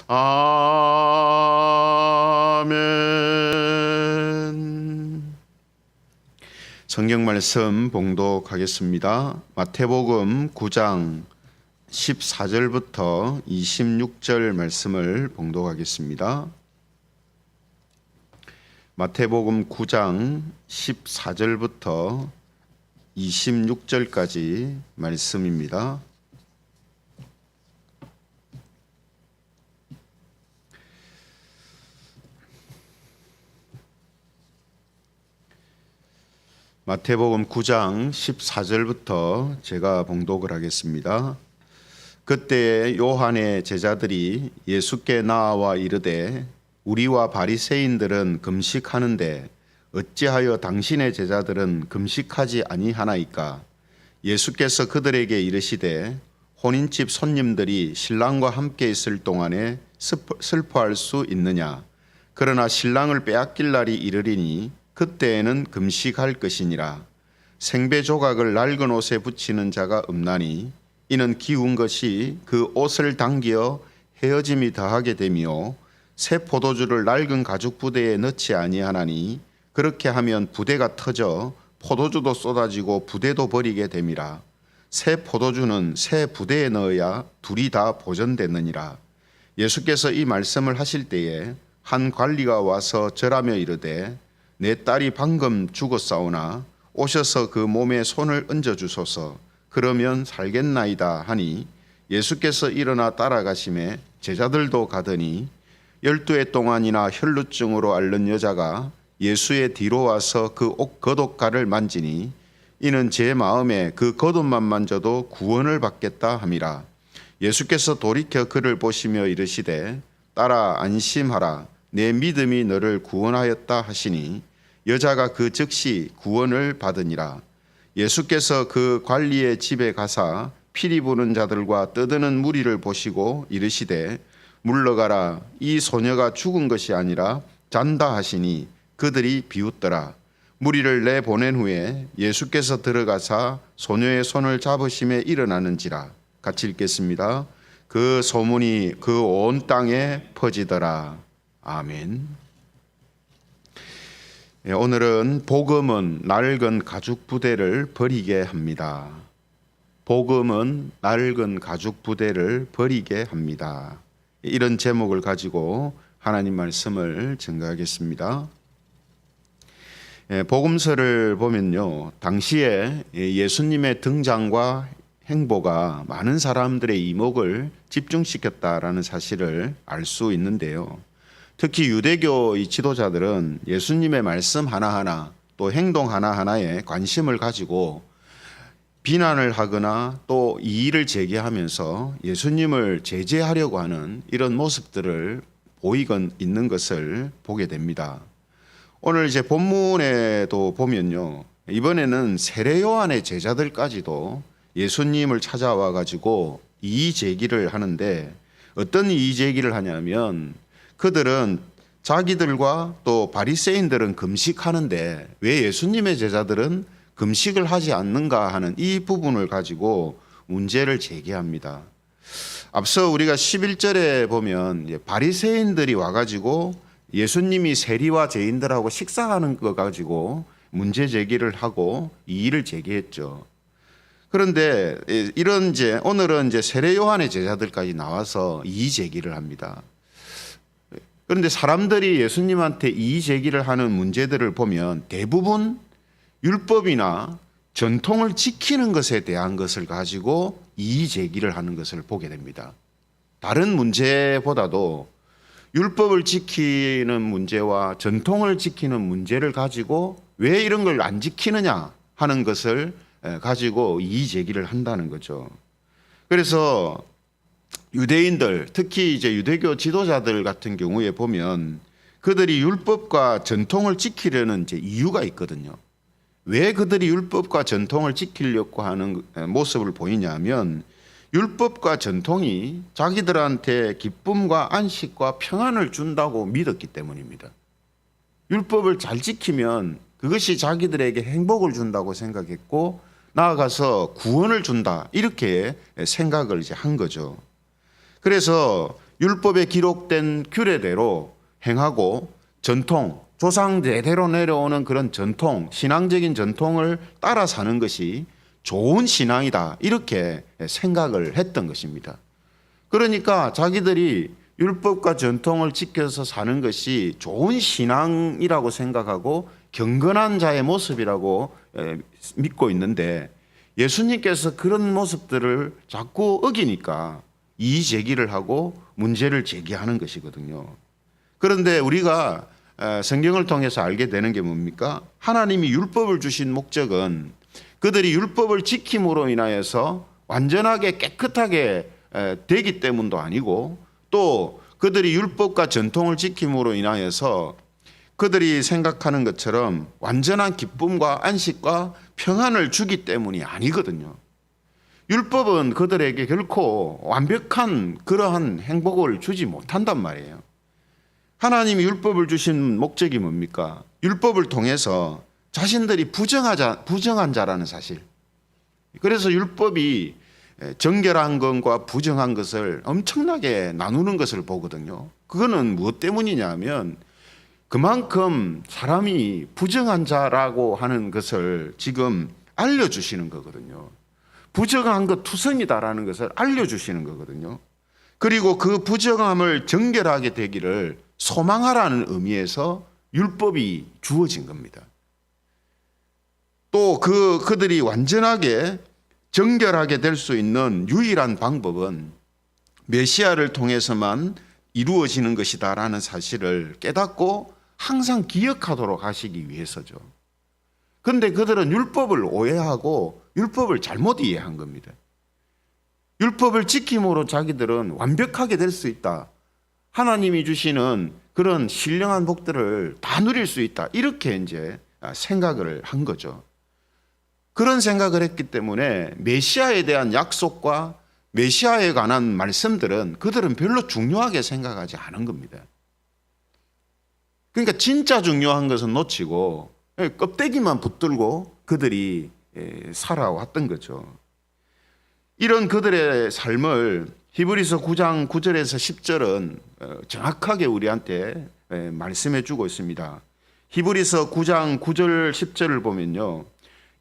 아멘. 성경 말씀 봉독하겠습니다. 마태복음 9장 14절부터 26절 말씀을 봉독하겠습니다. 마태복음 9장 14절부터 26절까지 말씀입니다. 마태복음 9장 14절부터 제가 봉독을 하겠습니다. 그때 요한의 제자들이 예수께 나와 이르되 우리와 바리새인들은 금식하는데 어찌하여 당신의 제자들은 금식하지 아니하나이까? 예수께서 그들에게 이르시되 혼인집 손님들이 신랑과 함께 있을 동안에 슬퍼할 수 있느냐? 그러나 신랑을 빼앗길 날이 이르리니 그때에는 금식할 것이니라. 생배 조각을 낡은 옷에 붙이는 자가 없나니 이는 기운 것이 그 옷을 당기어 헤어짐이 더하게 되며 새 포도주를 낡은 가죽 부대에 넣지 아니하나니 그렇게 하면 부대가 터져 포도주도 쏟아지고 부대도 버리게 됨이라. 새 포도주는 새 부대에 넣어야 둘이 다 보존되느니라. 예수께서 이 말씀을 하실 때에 한 관리가 와서 절하며 이르되 내 딸이 방금 죽었사오나 오셔서 그 몸에 손을 얹어 주소서. 그러면 살겠나이다 하니 예수께서 일어나 따라가심에 제자들도 가더니 12해 동안이나 혈루증으로 앓는 여자가 예수의 뒤로 와서 그 겉옷가를 만지니 이는 제 마음에 그 겉옷만 만져도 구원을 받겠다 함이라. 예수께서 돌이켜 그를 보시며 이르시되 딸아 안심하라. 내 믿음이 너를 구원하였다 하시니 여자가 그 즉시 구원을 받으니라. 예수께서 그 관리의 집에 가사 피리 부는 자들과 떠드는 무리를 보시고 이르시되 물러가라. 이 소녀가 죽은 것이 아니라 잔다 하시니 그들이 비웃더라. 무리를 내보낸 후에 예수께서 들어가사 소녀의 손을 잡으심에 일어나는지라. 같이 읽겠습니다. 그 소문이 그 온 땅에 퍼지더라. 아멘. 오늘은 복음은 낡은 가죽 부대를 버리게 합니다. 복음은 낡은 가죽 부대를 버리게 합니다. 이런 제목을 가지고 하나님 말씀을 증거하겠습니다. 복음서를 보면요, 당시에 예수님의 등장과 행보가 많은 사람들의 이목을 집중시켰다라는 사실을 알 수 있는데요. 특히 유대교 지도자들은 예수님의 말씀 하나하나 또 행동 하나하나에 관심을 가지고 비난을 하거나 또 이의를 제기하면서 예수님을 제재하려고 하는 이런 모습들을 보이건 있는 것을 보게 됩니다. 오늘 이제 본문에도 보면요, 이번에는 세례 요한의 제자들까지도 예수님을 찾아와 가지고 이의 제기를 하는데 어떤 이의 제기를 하냐면 그들은 자기들과 또 바리새인들은 금식하는데 왜 예수님의 제자들은 금식을 하지 않는가 하는 이 부분을 가지고 문제를 제기합니다. 앞서 우리가 11절에 보면 바리새인들이 와가지고 예수님이 세리와 죄인들하고 식사하는 거 가지고 문제 제기를 하고 이의를 제기했죠. 그런데 오늘은 세례 요한의 제자들까지 나와서 이의 제기를 합니다. 그런데 사람들이 예수님한테 이의 제기를 하는 문제들을 보면 대부분 율법이나 전통을 지키는 것에 대한 것을 가지고 이의 제기를 하는 것을 보게 됩니다. 다른 문제보다도 율법을 지키는 문제와 전통을 지키는 문제를 가지고 왜 이런 걸 안 지키느냐 하는 것을 가지고 이의 제기를 한다는 거죠. 그래서 유대인들, 특히 이제 유대교 지도자들 같은 경우에 보면 그들이 율법과 전통을 지키려는 이제 이유가 있거든요. 왜 그들이 율법과 전통을 지키려고 하는 모습을 보이냐면 율법과 전통이 자기들한테 기쁨과 안식과 평안을 준다고 믿었기 때문입니다. 율법을 잘 지키면 그것이 자기들에게 행복을 준다고 생각했고 나아가서 구원을 준다 이렇게 생각을 이제 한 거죠. 그래서 율법에 기록된 규례대로 행하고 전통, 조상 대대로 내려오는 그런 전통, 신앙적인 전통을 따라 사는 것이 좋은 신앙이다, 이렇게 생각을 했던 것입니다. 그러니까 자기들이 율법과 전통을 지켜서 사는 것이 좋은 신앙이라고 생각하고 경건한 자의 모습이라고 믿고 있는데, 예수님께서 그런 모습들을 자꾸 어기니까 이의 제기를 하고 문제를 제기하는 것이거든요. 그런데 우리가 성경을 통해서 알게 되는 게 뭡니까? 하나님이 율법을 주신 목적은 그들이 율법을 지킴으로 인하여서 완전하게 깨끗하게 되기 때문도 아니고, 또 그들이 율법과 전통을 지킴으로 인하여서 그들이 생각하는 것처럼 완전한 기쁨과 안식과 평안을 주기 때문이 아니거든요. 율법은 그들에게 결코 완벽한 그러한 행복을 주지 못한단 말이에요. 하나님이 율법을 주신 목적이 뭡니까? 율법을 통해서 자신들이 부정한 자라는 사실. 그래서 율법이 정결한 것과 부정한 것을 엄청나게 나누는 것을 보거든요. 그거는 무엇 때문이냐면 그만큼 사람이 부정한 자라고 하는 것을 지금 알려주시는 거거든요. 부정한 것 투성이다라는 것을 알려주시는 거거든요. 그리고 그 부정함을 정결하게 되기를 소망하라는 의미에서 율법이 주어진 겁니다. 또 그들이 완전하게 정결하게 될 수 있는 유일한 방법은 메시아를 통해서만 이루어지는 것이다라는 사실을 깨닫고 항상 기억하도록 하시기 위해서죠. 그런데 그들은 율법을 오해하고 율법을 잘못 이해한 겁니다. 율법을 지킴으로 자기들은 완벽하게 될 수 있다, 하나님이 주시는 그런 신령한 복들을 다 누릴 수 있다, 이렇게 이제 생각을 한 거죠. 그런 생각을 했기 때문에 메시아에 대한 약속과 메시아에 관한 말씀들은 그들은 별로 중요하게 생각하지 않은 겁니다. 그러니까 진짜 중요한 것은 놓치고 껍데기만 붙들고 그들이 살아왔던 거죠. 이런 그들의 삶을 히브리서 9장 9절에서 10절은 정확하게 우리한테 말씀해 주고 있습니다. 히브리서 9장 9절 10절을 보면요,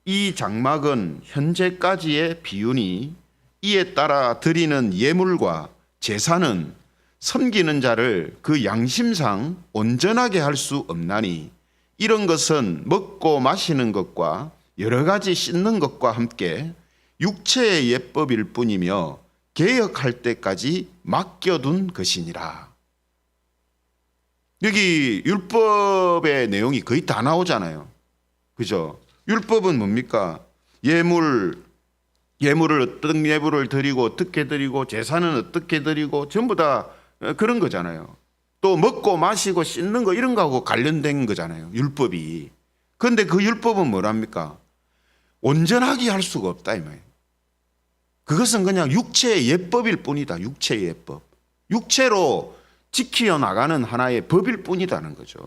이 장막은 현재까지의 비유니 이에 따라 드리는 예물과 제사는 섬기는 자를 그 양심상 온전하게 할 수 없나니 이런 것은 먹고 마시는 것과 여러 가지 씻는 것과 함께 육체의 예법일 뿐이며 개혁할 때까지 맡겨둔 것이니라. 여기 율법의 내용이 거의 다 나오잖아요. 그죠? 율법은 뭡니까? 예물을 어떤 예물을 드리고 어떻게 드리고 제사는 어떻게 드리고 전부 다 그런 거잖아요. 또 먹고 마시고 씻는 거 이런 거하고 관련된 거잖아요, 율법이. 그런데 그 율법은 뭐랍니까? 온전하게 할 수가 없다 이 말이에요. 그것은 그냥 육체의 예법일 뿐이다. 육체의 예법. 육체로 지켜 나가는 하나의 법일 뿐이다는 거죠.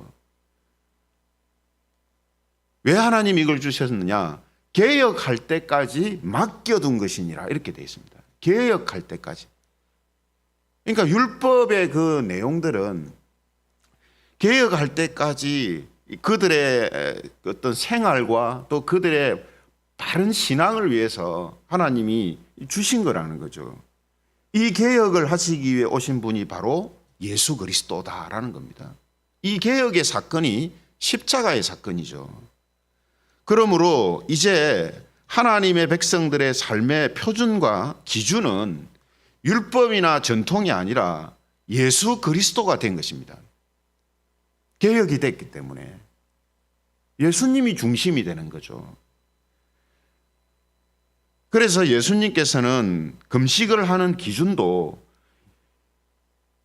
왜 하나님 이걸 주셨느냐? 개혁할 때까지 맡겨둔 것이니라, 이렇게 되어 있습니다. 개혁할 때까지. 그러니까 율법의 그 내용들은 개혁할 때까지 그들의 어떤 생활과 또 그들의 바른 신앙을 위해서 하나님이 주신 거라는 거죠. 이 개혁을 하시기 위해 오신 분이 바로 예수 그리스도다라는 겁니다. 이 개혁의 사건이 십자가의 사건이죠. 그러므로 이제 하나님의 백성들의 삶의 표준과 기준은 율법이나 전통이 아니라 예수 그리스도가 된 것입니다. 개혁이 됐기 때문에 예수님이 중심이 되는 거죠. 그래서 예수님께서는 금식을 하는 기준도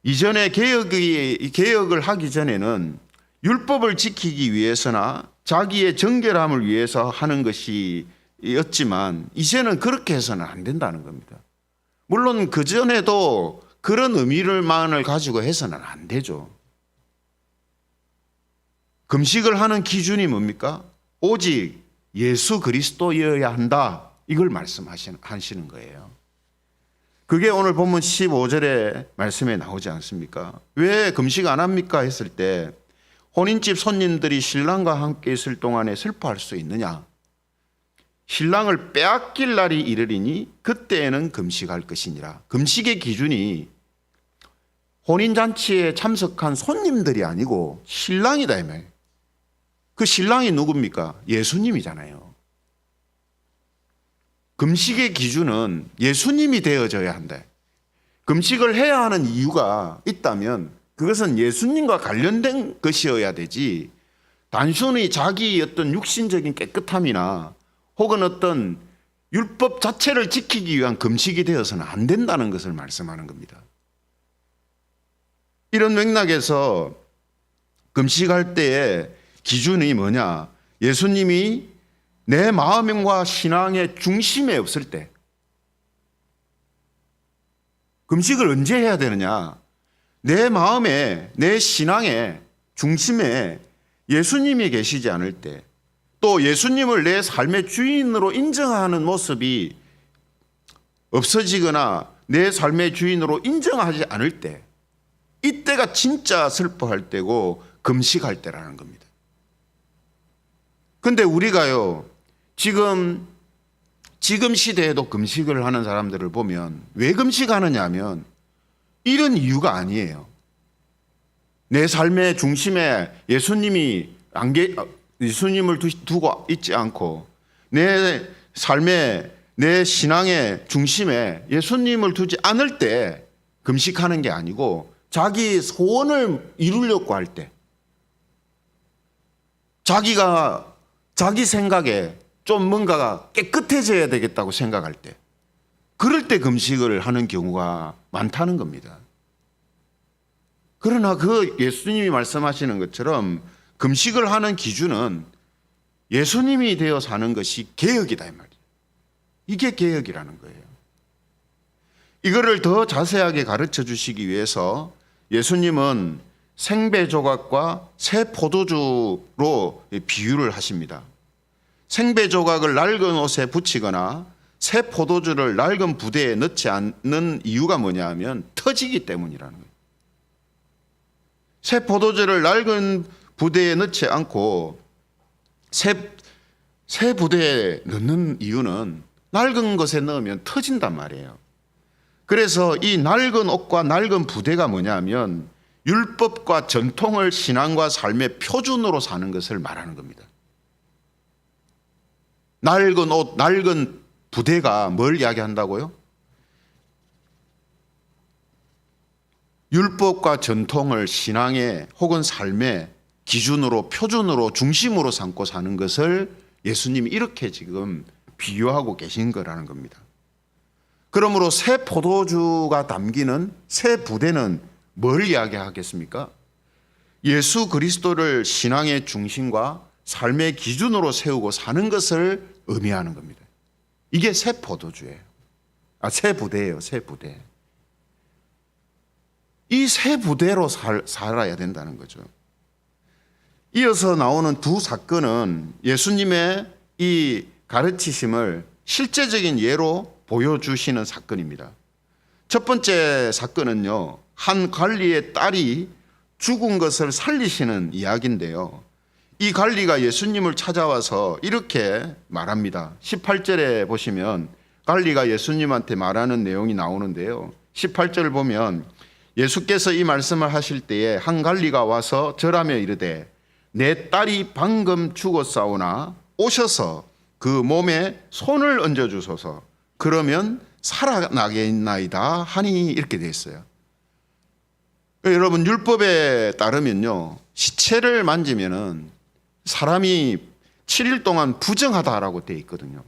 이전에 개혁을 하기 전에는 율법을 지키기 위해서나 자기의 정결함을 위해서 하는 것이었지만 이제는 그렇게 해서는 안 된다는 겁니다. 물론 그전에도 그런 의미를만을 가지고 해서는 안 되죠. 금식을 하는 기준이 뭡니까? 오직 예수 그리스도여야 한다, 이걸 말씀하시는 거예요. 그게 오늘 본문 15절의 말씀에 나오지 않습니까? 왜 금식 안 합니까? 했을 때 혼인집 손님들이 신랑과 함께 있을 동안에 슬퍼할 수 있느냐? 신랑을 빼앗길 날이 이르리니 그때에는 금식할 것이니라. 금식의 기준이 혼인잔치에 참석한 손님들이 아니고 신랑이다 이 말이에요. 그 신랑이 누굽니까? 예수님이잖아요. 금식의 기준은 예수님이 되어져야 한다. 금식을 해야 하는 이유가 있다면 그것은 예수님과 관련된 것이어야 되지, 단순히 자기 어떤 육신적인 깨끗함이나 혹은 어떤 율법 자체를 지키기 위한 금식이 되어서는 안 된다는 것을 말씀하는 겁니다. 이런 맥락에서 금식할 때의 기준이 뭐냐? 예수님이 내 마음과 신앙의 중심에 없을 때. 금식을 언제 해야 되느냐? 내 마음에, 내 신앙의 중심에 예수님이 계시지 않을 때, 또 예수님을 내 삶의 주인으로 인정하는 모습이 없어지거나 내 삶의 주인으로 인정하지 않을 때, 이때가 진짜 슬퍼할 때고 금식할 때라는 겁니다. 근데 우리가요, 지금 시대에도 금식을 하는 사람들을 보면 왜 금식하느냐 하면 이런 이유가 아니에요. 내 삶의 중심에 예수님을 두고 있지 않고 내 삶의, 내 신앙의 중심에 예수님을 두지 않을 때 금식하는 게 아니고 자기 소원을 이루려고 할 때, 자기 생각에 좀 뭔가가 깨끗해져야 되겠다고 생각할 때, 그럴 때 금식을 하는 경우가 많다는 겁니다. 그러나 그 예수님이 말씀하시는 것처럼 금식을 하는 기준은 예수님이 되어 사는 것이 개혁이다 이 말이에요. 이게 개혁이라는 거예요. 이거를 더 자세하게 가르쳐 주시기 위해서 예수님은 생배 조각과 새 포도주로 비유를 하십니다. 생배 조각을 낡은 옷에 붙이거나 새 포도주를 낡은 부대에 넣지 않는 이유가 뭐냐 하면 터지기 때문이라는 거예요. 새 포도주를 낡은 부대에 넣지 않고 새 부대에 넣는 이유는 낡은 것에 넣으면 터진단 말이에요. 그래서 이 낡은 옷과 낡은 부대가 뭐냐면 율법과 전통을 신앙과 삶의 표준으로 사는 것을 말하는 겁니다. 낡은 옷, 낡은 부대가 뭘 이야기한다고요? 율법과 전통을 신앙의 혹은 삶의 기준으로, 표준으로, 중심으로 삼고 사는 것을 예수님이 이렇게 지금 비유하고 계신 거라는 겁니다. 그러므로 새 포도주가 담기는 새 부대는 뭘 이야기하겠습니까? 예수 그리스도를 신앙의 중심과 삶의 기준으로 세우고 사는 것을 의미하는 겁니다. 이게 새 포도주예요. 새 부대예요. 새 부대. 이 새 부대로 살아야 된다는 거죠. 이어서 나오는 두 사건은 예수님의 이 가르치심을 실제적인 예로 보여주시는 사건입니다. 첫 번째 사건은요, 한 관리의 딸이 죽은 것을 살리시는 이야기인데요. 이 관리가 예수님을 찾아와서 이렇게 말합니다. 18절에 보시면 관리가 예수님한테 말하는 내용이 나오는데요. 18절을 보면 예수께서 이 말씀을 하실 때에 한 관리가 와서 절하며 이르되 내 딸이 방금 죽었사오나 오셔서 그 몸에 손을 얹어주소서 그러면 살아나겠나이다 하니 이렇게 되어 있어요. 여러분 율법에 따르면요, 시체를 만지면은 사람이 7일 동안 부정하다라고 되어 있거든요.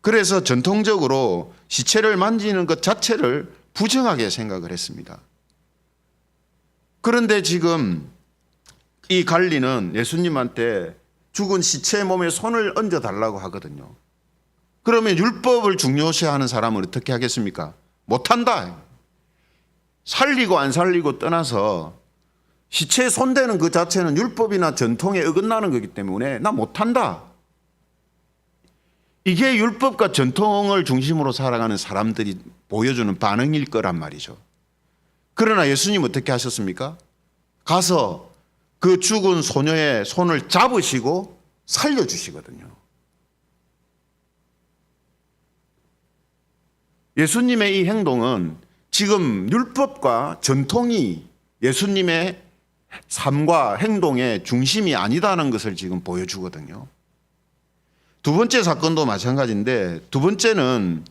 그래서 전통적으로 시체를 만지는 것 자체를 부정하게 생각을 했습니다. 그런데 지금 이 관리는 예수님한테 죽은 시체의 몸에 손을 얹어 달라고 하거든요. 그러면 율법을 중요시하는 사람은 어떻게 하겠습니까? 못한다. 살리고 안 살리고 떠나서 시체에 손대는 그 자체는 율법이나 전통에 어긋나는 거기 때문에 나 못한다. 이게 율법과 전통을 중심으로 살아가는 사람들이 보여주는 반응일 거란 말이죠. 그러나 예수님 어떻게 하셨습니까? 가서 그 죽은 소녀의 손을 잡으시고 살려주시거든요. 예수님의 이 행동은 지금 율법과 전통이 예수님의 삶과 행동의 중심이 아니다는 것을 지금 보여주거든요. 두 번째 사건도 마찬가지인데, 두 번째는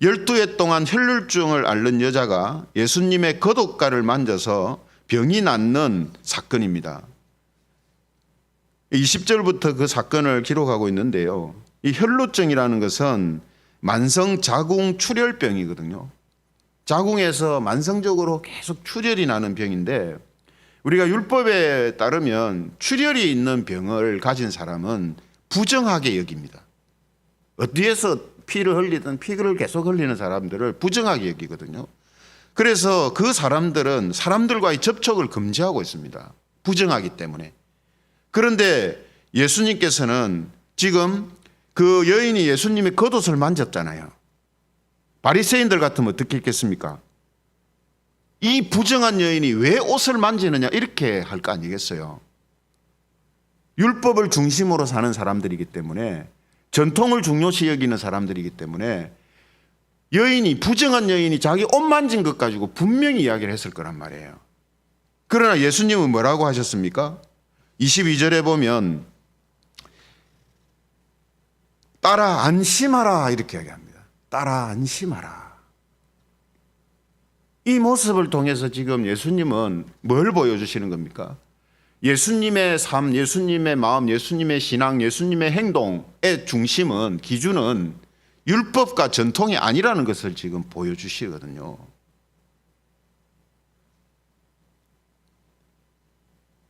12해 동안 혈루증을 앓는 여자가 예수님의 겉옷가를 만져서 병이 낫는 사건입니다. 20절부터 그 사건을 기록하고 있는데요. 이 혈루증이라는 것은 만성 자궁 출혈병이거든요. 자궁에서 만성적으로 계속 출혈이 나는 병인데, 우리가 율법에 따르면 출혈이 있는 병을 가진 사람은 부정하게 여깁니다. 어디에서 피를 흘리든 피를 계속 흘리는 사람들을 부정하게 여기거든요. 그래서 그 사람들은 사람들과의 접촉을 금지하고 있습니다. 부정하기 때문에. 그런데 예수님께서는 지금 그 여인이 예수님의 겉옷을 만졌잖아요. 바리새인들 같으면 어떻게 했겠습니까? 이 부정한 여인이 왜 옷을 만지느냐 이렇게 할 거 아니겠어요? 율법을 중심으로 사는 사람들이기 때문에, 전통을 중요시 여기는 사람들이기 때문에 부정한 여인이 자기 옷 만진 것 가지고 분명히 이야기를 했을 거란 말이에요. 그러나 예수님은 뭐라고 하셨습니까? 22절에 보면 따라 안심하라 이렇게 이야기합니다. 따라 안심하라. 이 모습을 통해서 지금 예수님은 뭘 보여주시는 겁니까? 예수님의 삶, 예수님의 마음, 예수님의 신앙, 예수님의 행동의 중심은, 기준은 율법과 전통이 아니라는 것을 지금 보여주시거든요.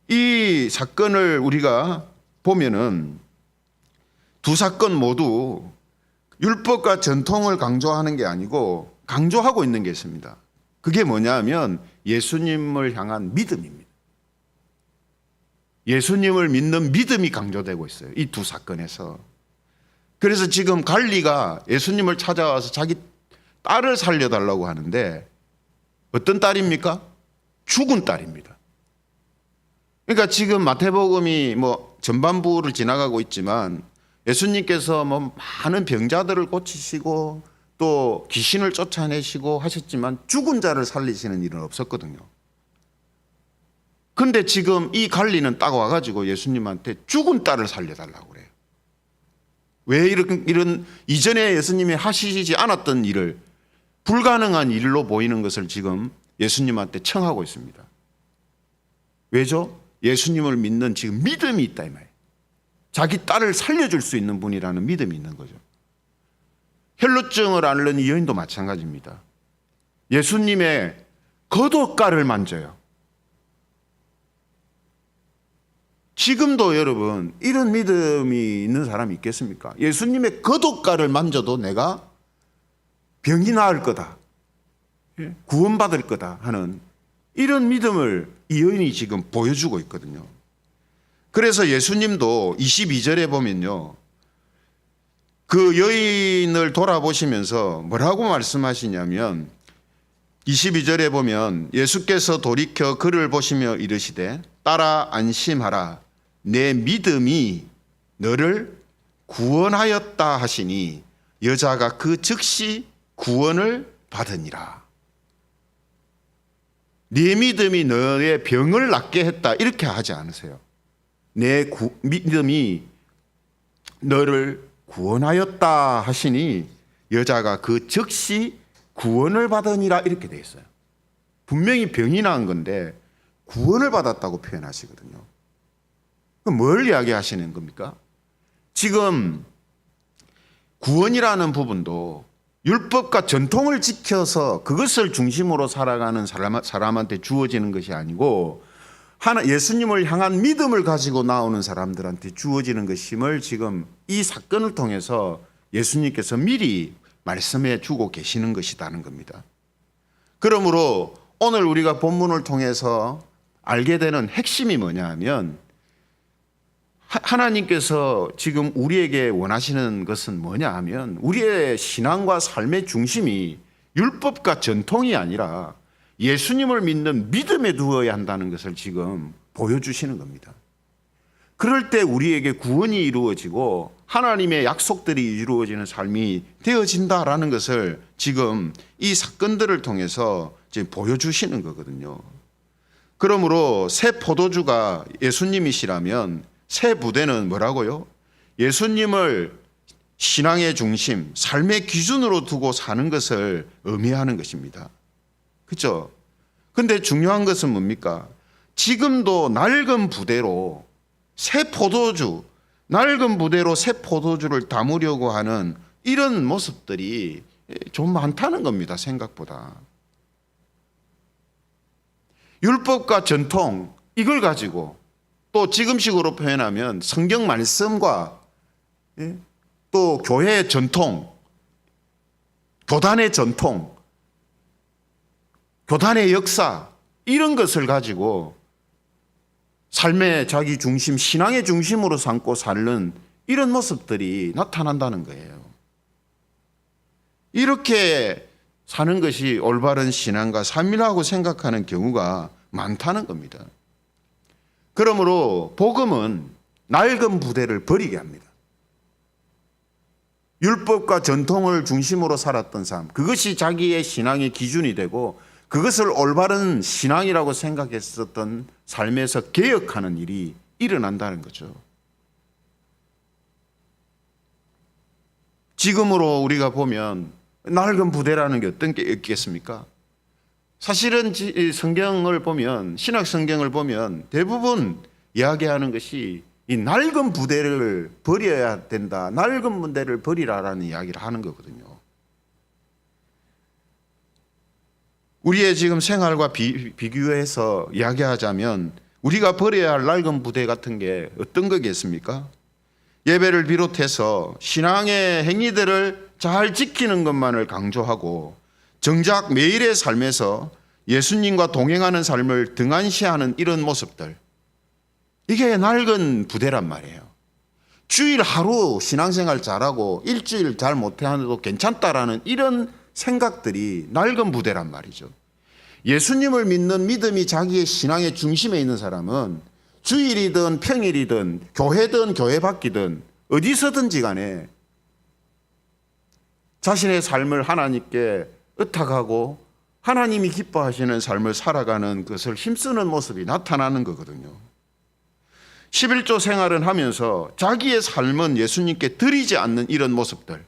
이 사건을 우리가 보면은 두 사건 모두 율법과 전통을 강조하는 게 아니고 강조하고 있는 게 있습니다. 그게 뭐냐 하면 예수님을 향한 믿음입니다. 예수님을 믿는 믿음이 강조되고 있어요. 이 두 사건에서. 그래서 지금 갈리가 예수님을 찾아와서 자기 딸을 살려달라고 하는데, 어떤 딸입니까? 죽은 딸입니다. 그러니까 지금 마태복음이 전반부를 지나가고 있지만 예수님께서 많은 병자들을 고치시고 또 귀신을 쫓아내시고 하셨지만 죽은 자를 살리시는 일은 없었거든요. 근데 지금 이 갈리는 딱 와가지고 예수님한테 죽은 딸을 살려달라고 그래요. 왜 이런 이전에 예수님이 하시지 않았던 일을, 불가능한 일로 보이는 것을 지금 예수님한테 청하고 있습니다. 왜죠? 예수님을 믿는 지금 믿음이 있다 이 말이에요. 자기 딸을 살려줄 수 있는 분이라는 믿음이 있는 거죠. 혈루증을 앓는 이 여인도 마찬가지입니다. 예수님의 겉옷가를 만져요. 지금도 여러분 이런 믿음이 있는 사람이 있겠습니까? 예수님의 겉옷가를 만져도 내가 병이 나을 거다, 구원받을 거다 하는 이런 믿음을 이 여인이 지금 보여주고 있거든요. 그래서 예수님도 22절에 보면요, 그 여인을 돌아보시면서 뭐라고 말씀하시냐면 22절에 보면 예수께서 돌이켜 그를 보시며 이르시되 따라 안심하라, 내 믿음이 너를 구원하였다 하시니 여자가 그 즉시 구원을 받으니라. 네 믿음이 너의 병을 낫게 했다 이렇게 하지 않으세요. 내 믿음이 너를 구원하였다 하시니 여자가 그 즉시 구원을 받으니라 이렇게 돼 있어요. 분명히 병이 나은 건데 구원을 받았다고 표현하시거든요. 그럼 뭘 이야기하시는 겁니까? 지금 구원이라는 부분도 율법과 전통을 지켜서 그것을 중심으로 살아가는 사람한테 주어지는 것이 아니고 예수님을 향한 믿음을 가지고 나오는 사람들한테 주어지는 것임을 지금 이 사건을 통해서 예수님께서 미리 말씀해 주고 계시는 것이라는 겁니다. 그러므로 오늘 우리가 본문을 통해서 알게 되는 핵심이 뭐냐 하면 하나님께서 지금 우리에게 원하시는 것은 뭐냐 하면 우리의 신앙과 삶의 중심이 율법과 전통이 아니라 예수님을 믿는 믿음에 두어야 한다는 것을 지금 보여주시는 겁니다. 그럴 때 우리에게 구원이 이루어지고 하나님의 약속들이 이루어지는 삶이 되어진다라는 것을 지금 이 사건들을 통해서 지금 보여주시는 거거든요. 그러므로 새 포도주가 예수님이시라면 새 부대는 뭐라고요? 예수님을 신앙의 중심, 삶의 기준으로 두고 사는 것을 의미하는 것입니다. 그렇죠? 근데 중요한 것은 뭡니까? 지금도 낡은 부대로 새 포도주, 낡은 부대로 새 포도주를 담으려고 하는 이런 모습들이 좀 많다는 겁니다. 생각보다. 율법과 전통 이걸 가지고 또 지금식으로 표현하면 성경 말씀과 또 교회의 전통, 교단의 전통, 교단의 역사 이런 것을 가지고 삶의 자기 중심, 신앙의 중심으로 삼고 사는 이런 모습들이 나타난다는 거예요. 이렇게 사는 것이 올바른 신앙과 삶이라고 생각하는 경우가 많다는 겁니다. 그러므로 복음은 낡은 부대를 버리게 합니다. 율법과 전통을 중심으로 살았던 삶, 그것이 자기의 신앙의 기준이 되고 그것을 올바른 신앙이라고 생각했었던 삶에서 개혁하는 일이 일어난다는 거죠. 지금으로 우리가 보면 낡은 부대라는 게 어떤 게 있겠습니까? 사실은 성경을 보면, 신약 성경을 보면 대부분 이야기하는 것이 이 낡은 부대를 버려야 된다, 낡은 부대를 버리라라는 이야기를 하는 거거든요. 우리의 지금 생활과 비교해서 이야기하자면 우리가 버려야 할 낡은 부대 같은 게 어떤 거겠습니까? 예배를 비롯해서 신앙의 행위들을 잘 지키는 것만을 강조하고 정작 매일의 삶에서 예수님과 동행하는 삶을 등한시하는 이런 모습들, 이게 낡은 부대란 말이에요. 주일 하루 신앙생활 잘하고 일주일 잘 못해도 괜찮다라는 이런 생각들이 낡은 부대란 말이죠. 예수님을 믿는 믿음이 자기의 신앙의 중심에 있는 사람은 주일이든 평일이든 교회든 교회 밖이든 어디서든지 간에 자신의 삶을 하나님께 의탁하고 하나님이 기뻐하시는 삶을 살아가는 것을 힘쓰는 모습이 나타나는 거거든요. 11조 생활을 하면서 자기의 삶은 예수님께 드리지 않는 이런 모습들,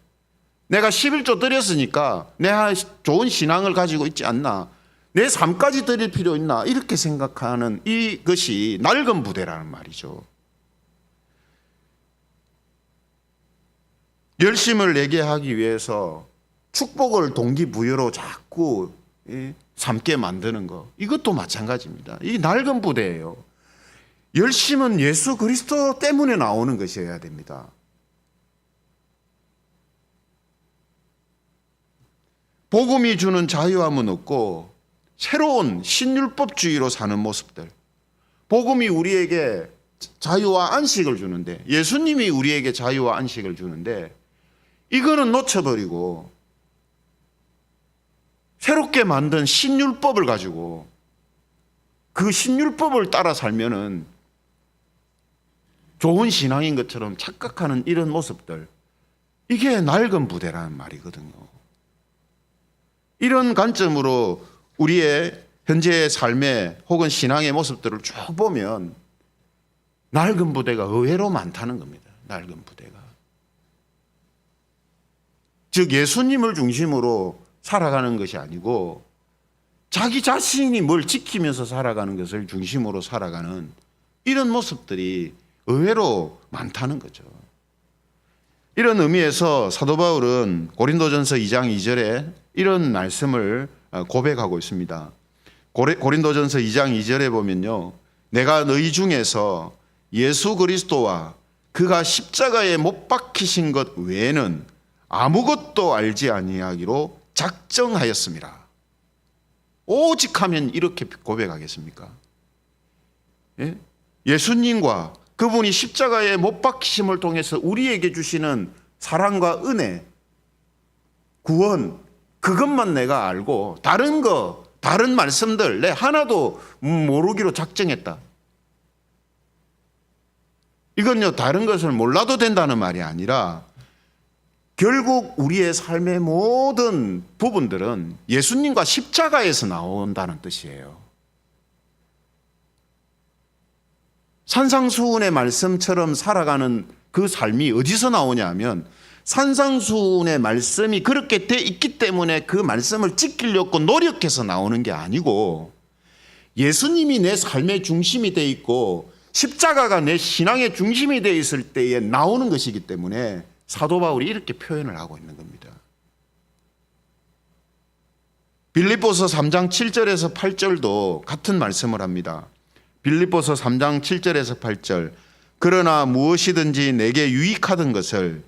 내가 11조 드렸으니까 내가 좋은 신앙을 가지고 있지 않나, 내 삶까지 드릴 필요 있나, 이렇게 생각하는 이것이 낡은 부대라는 말이죠. 열심을 내게 하기 위해서 축복을 동기부여로 자꾸 삼게 만드는 거, 이것도 마찬가지입니다. 이 낡은 부대예요. 열심은 예수 그리스도 때문에 나오는 것이어야 됩니다. 복음이 주는 자유함은 없고 새로운 신율법주의로 사는 모습들, 복음이 우리에게 자유와 안식을 주는데, 예수님이 우리에게 자유와 안식을 주는데 이거는 놓쳐버리고 새롭게 만든 신율법을 가지고 그 신율법을 따라 살면은 좋은 신앙인 것처럼 착각하는 이런 모습들, 이게 낡은 부대라는 말이거든요. 이런 관점으로 우리의 현재의 삶의 혹은 신앙의 모습들을 쭉 보면 낡은 부대가 의외로 많다는 겁니다. 낡은 부대가. 즉 예수님을 중심으로 살아가는 것이 아니고 자기 자신이 뭘 지키면서 살아가는 것을 중심으로 살아가는 이런 모습들이 의외로 많다는 거죠. 이런 의미에서 사도 바울은 고린도전서 2장 2절에 이런 말씀을 고백하고 있습니다. 고린도전서 2장 2절에 보면요, 내가 너희 중에서 예수 그리스도와 그가 십자가에 못 박히신 것 외에는 아무것도 알지 아니하기로 작정하였습니다. 오직 하면 이렇게 고백하겠습니까? 예? 예수님과 그분이 십자가에 못 박히심을 통해서 우리에게 주시는 사랑과 은혜, 구원, 그것만 내가 알고 다른 말씀들 내 하나도 모르기로 작정했다. 이건요, 다른 것을 몰라도 된다는 말이 아니라 결국 우리의 삶의 모든 부분들은 예수님과 십자가에서 나온다는 뜻이에요. 산상수훈의 말씀처럼 살아가는 그 삶이 어디서 나오냐 하면 산상수훈의 말씀이 그렇게 돼 있기 때문에 그 말씀을 지키려고 노력해서 나오는 게 아니고 예수님이 내 삶의 중심이 돼 있고 십자가가 내 신앙의 중심이 돼 있을 때에 나오는 것이기 때문에 사도 바울이 이렇게 표현을 하고 있는 겁니다. 빌립보서 3장 7절에서 8절도 같은 말씀을 합니다. 빌립보서 3장 7절에서 8절 그러나 무엇이든지 내게 유익하던 것을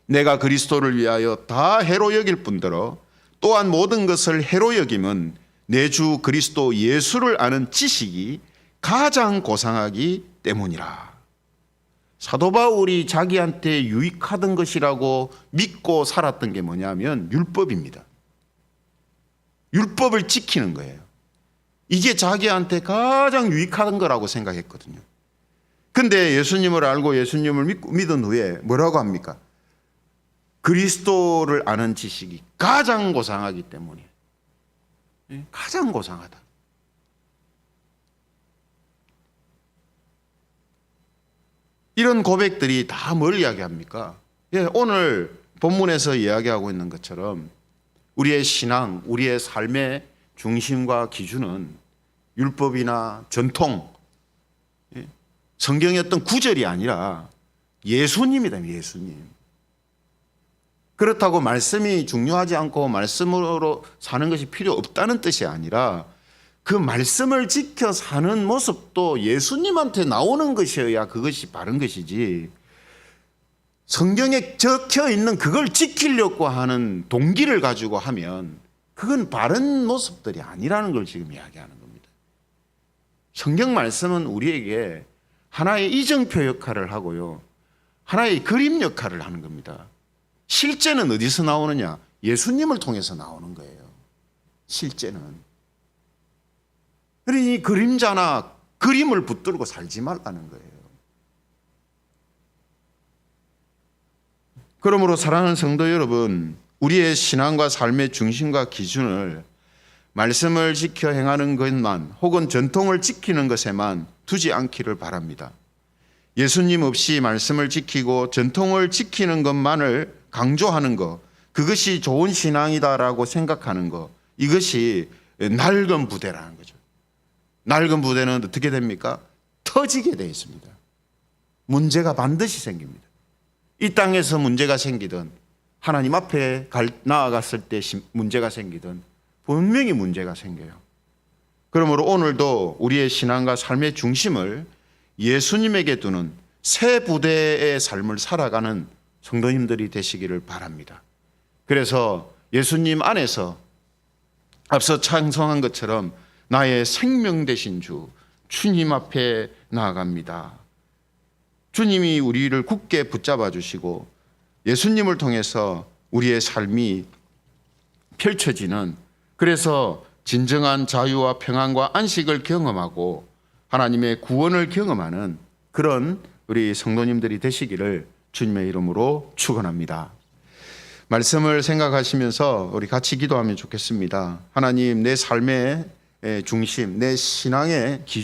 내가 그리스도를 위하여 다 해로 여길 뿐더러 또한 모든 것을 해로 여김은 내 주 그리스도 예수를 아는 지식이 가장 고상하기 때문이라. 사도 바울이 자기한테 유익하던 것이라고 믿고 살았던 게 뭐냐면 율법입니다. 율법을 지키는 거예요. 이게 자기한테 가장 유익한 거라고 생각했거든요. 근데 예수님을 알고 예수님을 믿은 후에 뭐라고 합니까? 그리스도를 아는 지식이 가장 고상하기 때문에 가장 고상하다. 이런 고백들이 다 뭘 이야기합니까? 오늘 본문에서 이야기하고 있는 것처럼 우리의 신앙, 우리의 삶의 중심과 기준은 율법이나 전통, 성경의 어떤 구절이 아니라 예수님이다, 예수님. 그렇다고 말씀이 중요하지 않고 말씀으로 사는 것이 필요 없다는 뜻이 아니라 그 말씀을 지켜 사는 모습도 예수님한테 나오는 것이어야 그것이 바른 것이지 성경에 적혀 있는 그걸 지키려고 하는 동기를 가지고 하면 그건 바른 모습들이 아니라는 걸 지금 이야기하는 겁니다. 성경 말씀은 우리에게 하나의 이정표 역할을 하고요, 하나의 그림 역할을 하는 겁니다. 실제는 어디서 나오느냐? 예수님을 통해서 나오는 거예요. 실제는. 그러니 그림자나 그림을 붙들고 살지 말라는 거예요. 그러므로 사랑하는 성도 여러분, 우리의 신앙과 삶의 중심과 기준을 말씀을 지켜 행하는 것만 혹은 전통을 지키는 것에만 두지 않기를 바랍니다. 예수님 없이 말씀을 지키고 전통을 지키는 것만을 강조하는 것, 그것이 좋은 신앙이다라고 생각하는 것, 이것이 낡은 부대라는 거죠. 낡은 부대는 어떻게 됩니까? 터지게 되어 있습니다. 문제가 반드시 생깁니다. 이 땅에서 문제가 생기든 하나님 앞에 나아갔을 때 문제가 생기든 분명히 문제가 생겨요. 그러므로 오늘도 우리의 신앙과 삶의 중심을 예수님에게 두는 새 부대의 삶을 살아가는 성도님들이 되시기를 바랍니다. 그래서 예수님 안에서 앞서 찬송한 것처럼 나의 생명 되신 주님 앞에 나아갑니다. 주님이 우리를 굳게 붙잡아 주시고 예수님을 통해서 우리의 삶이 펼쳐지는, 그래서 진정한 자유와 평안과 안식을 경험하고 하나님의 구원을 경험하는 그런 우리 성도님들이 되시기를 주님의 이름으로 축원합니다. 말씀을 생각하시면서 우리 같이 기도하면 좋겠습니다. 하나님, 내 삶의 중심, 내 신앙의 기준